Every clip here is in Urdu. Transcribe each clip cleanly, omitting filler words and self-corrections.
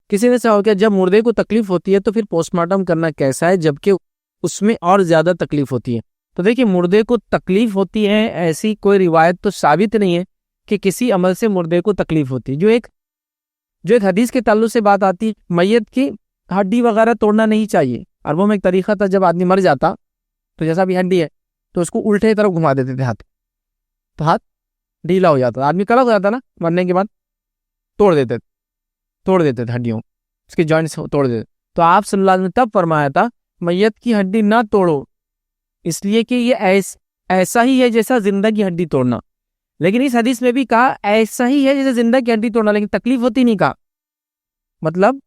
کسی نے سوال کیا جب مردے کو تکلیف ہوتی ہے تو پھر پوسٹ مارٹم کرنا کیسا ہے جبکہ اس میں اور زیادہ تکلیف ہوتی ہے؟ تو دیکھیے مردے کو تکلیف ہوتی ہے ایسی کوئی روایت تو ثابت نہیں ہے کہ کسی عمل سے مردے کو تکلیف ہوتی. جو ایک حدیث کے تعلق سے بات آتی میت کی ہڈی وغیرہ توڑنا نہیں چاہیے. عربوں میں ایک طریقہ تھا جب آدمی مر جاتا تو جیسا بھی ہڈی ہے تو اس کو الٹے طرف گھما دیتے تھے ہاتھ, تو ہاتھ ڈھیلا ہو جاتا, آدمی کڑک ہو جاتا نا مرنے کے بعد, توڑ دیتے تھے ہڈیوں, اس کے جوائنٹس توڑ دیتے. تو آپ صلی اللہ علیہ وسلم نے تب فرمایا تھا میت کی ہڈی نہ توڑو, اس لیے کہ یہ ایسا ہی ہے جیسا زندہ کی ہڈی توڑنا. لیکن اس حدیث میں بھی کہا ایسا ہی ہے جیسے زندہ کی ہڈی توڑنا, لیکن تکلیف ہوتی نہیں کہا. مطلب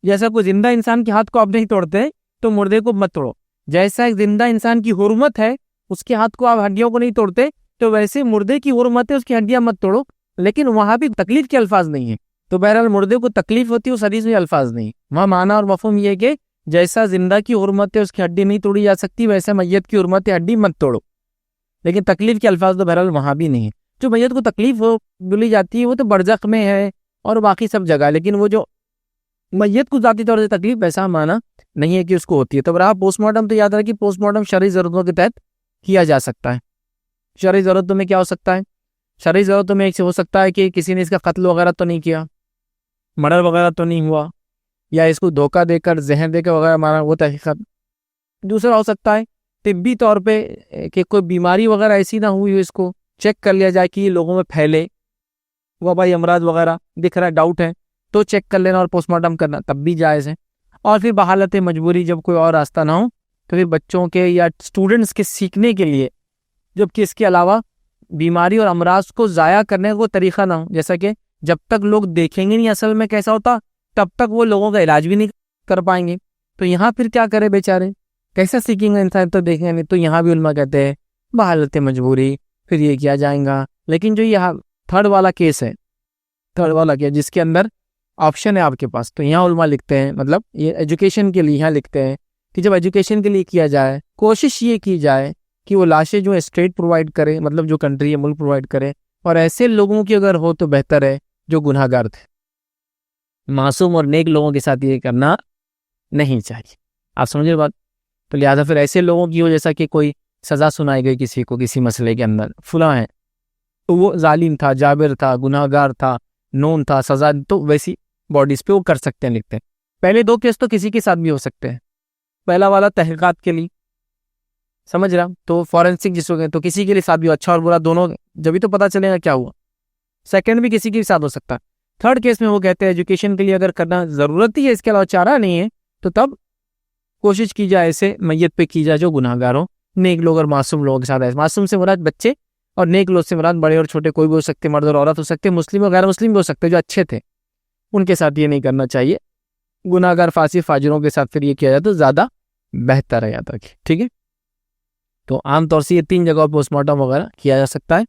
جیسا کوئی زندہ انسان کے ہاتھ کو آپ نہیں توڑتے تو مردے کو مت توڑو, جیسا ایک زندہ انسان کی حرمت ہے اس کے ہاتھ کو آپ ہڈیوں کو نہیں توڑتے تو ویسے مردے کی حرمت ہے اس کی ہڈیاں مت توڑو. لیکن وہاں بھی تکلیف کے الفاظ نہیں ہیں. تو بہرحال مردے کو تکلیف ہوتی ہے اس حدیث میں الفاظ نہیں. وہاں معنی اور مفہوم یہ کہ جیسا زندہ کی حرمت ہے اس کی ہڈی نہیں توڑی جا سکتی ویسے میت کی حرمت ہے ہڈی مت توڑو. لیکن تکلیف کے الفاظ تو بہرحال وہاں بھی نہیں ہے. جو میت کو تکلیف بولی جاتی ہے وہ تو برزخ میں ہے اور باقی سب جگہ, لیکن وہ جو میت کو ذاتی طور سے تکلیف ویسا معنی نہیں ہے کہ اس کو ہوتی ہے. تو برابر پوسٹ مارٹم تو یاد رکھیے پوسٹ مارٹم شرعی ضرورتوں کے تحت کیا جا سکتا ہے. شرعی ضرورتوں میں کیا ہو سکتا ہے؟ شرعی ضرورتوں میں ایک سے ہو سکتا ہے کہ کسی نے اس کا قتل وغیرہ تو نہیں کیا, مرڈر وغیرہ تو نہیں ہوا, یا اس کو دھوکہ دے کر زہر دے کر وغیرہ مارا, وہ تحقیقات. دوسرا ہو سکتا ہے طبی طور پہ کہ کوئی بیماری وغیرہ ایسی نہ ہوئی ہو, اس کو چیک کر لیا جائے کہ یہ لوگوں میں پھیلے, وہ بھائی امراض وغیرہ دکھ رہا ہے ڈاؤٹ ہے تو چیک کر لینا اور پوسٹ مارٹم کرنا تب بھی جائز ہے. اور پھر بحالت مجبوری جب کوئی اور راستہ نہ ہو تو پھر بچوں کے یا اسٹوڈنٹس کے سیکھنے کے لیے جبکہ اس کے علاوہ بیماری اور امراض کو ضائع کرنے کا کوئی طریقہ نہ ہو, جیسا کہ جب تک لوگ دیکھیں گے نہیں اصل میں کیسا ہوتا تب تک وہ لوگوں کا علاج بھی نہیں کر پائیں گے. تو یہاں پھر کیا کرے بیچارے, کیسا سیکھیں گے انسان تو دیکھیں گے نہیں. تو یہاں بھی علماء کہتے ہیں بحالت مجبوری پھر یہ کیا جائیں گا. لیکن جو یہ تھرڈ والا کیس ہے, تھرڈ والا کیس جس کے اندر آپشن ہے آپ کے پاس, تو یہاں علماء لکھتے ہیں مطلب یہ ایجوکیشن کے لیے یہاں لکھتے ہیں کہ جب ایجوکیشن کے لیے کیا جائے کوشش یہ کی جائے کہ وہ لاشیں جو اسٹیٹ پرووائڈ کرے, مطلب جو کنٹری ہے ملک پرووائڈ کرے, اور ایسے لوگوں کی اگر ہو تو بہتر ہے جو گناہ گار تھے. معصوم اور نیک لوگوں کے ساتھ یہ کرنا نہیں چاہیے. آپ سمجھے بات؟ تو لہٰذا پھر ایسے لوگوں کی ہو جیسا کہ کوئی سزا سنائی گئی کسی کو کسی مسئلے کے اندر, فلاں ہے تو وہ ظالم تھا, جابر تھا, گناہ گار تھا, نون تھا, سزا, تو ویسی باڈیز پہ وہ کر سکتے ہیں, لکھتے ہیں. پہلے دو کیس تو کسی کے ساتھ بھی ہو سکتے ہیں. پہلا والا تحقیقات کے لیے, سمجھ رہا, تو فورینسک جس کو کہتے ہیں تو کسی کے لیے ساتھ بھی اچھا اور برا دونوں, جبھی تو پتہ چلے گا کیا ہوا. سیکنڈ بھی کسی کے ساتھ ہو سکتا ہے. تھرڈ کیس میں وہ کہتے ہیں ایجوکیشن کے لیے اگر کرنا ضرورت ہی ہے, اس کے علاوہ چارہ نہیں ہے, تو تب کوشش کی جائے ایسے میت پہ کی جائے جو گناہ گار ہوں, نیک لوگ اور معصوم لوگوں کے ساتھ. ہے معصوم سے مراد بچے اور نیک لوگ سے مراد بڑے اور چھوٹے کوئی بھی ہو سکتے, مرد اور عورت ہو سکتے, مسلم اور غیر مسلم بھی ہو سکتے جو اچھے تھے, ان کے ساتھ یہ نہیں کرنا چاہیے. گناہ گار فاسق فاجروں کے ساتھ پھر یہ کیا جائے تو زیادہ بہتر ہے, یاد رکھیے, ٹھیک ہے. تو عام طور سے یہ 3 جگہوں پوسٹ مارٹم وغیرہ کیا جا سکتا ہے.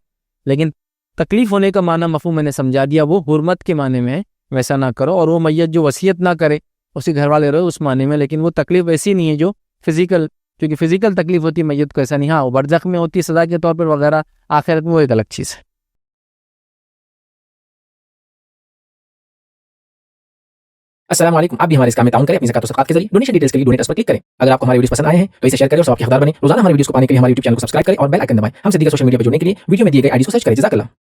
لیکن تکلیف ہونے کا معنی مفہوم میں نے سمجھا دیا, وہ حرمت کے معنی میں ہے, ویسا نہ کرو. اور وہ میت جو وصیت نہ کرے اسی گھر والے رہو اس معنی میں, لیکن وہ تکلیف ایسی نہیں ہے جو فزیکل, کیونکہ فزیکل تکلیف ہوتی ہے میت کو, ایسا نہیں. ہاں وہ برزخ میں ہوتی ہے سزا کے طور پر وغیرہ, آخرت میں وہ ایک الگ چیز ہے. السلام علیکم. آپ بھی ہمارے اس کام میں تعاون کریں اپنی زکات و صدقات کے ذریعے. ڈونیشن ڈیٹیلز کے لیے ڈونیٹ اس پر کلک کریں. اگر آپ کو ہمارے ویڈیوز پسند آئے ہیں تو اسے شیئر کریں اور ثواب کے حقدار بنیں. روزانہ ہمارے ویڈیوز کو پانے کے لیے ہمارے یوٹیوب چینل کو سبسکرائب کریں اور بیل آئکن دبائیں. ہم سے دیگر سوشل میڈیا پر جڑنے کے لیے ویڈیو میں دیے گئے آئی ڈی کو سرچ کریں. جزاک اللہ.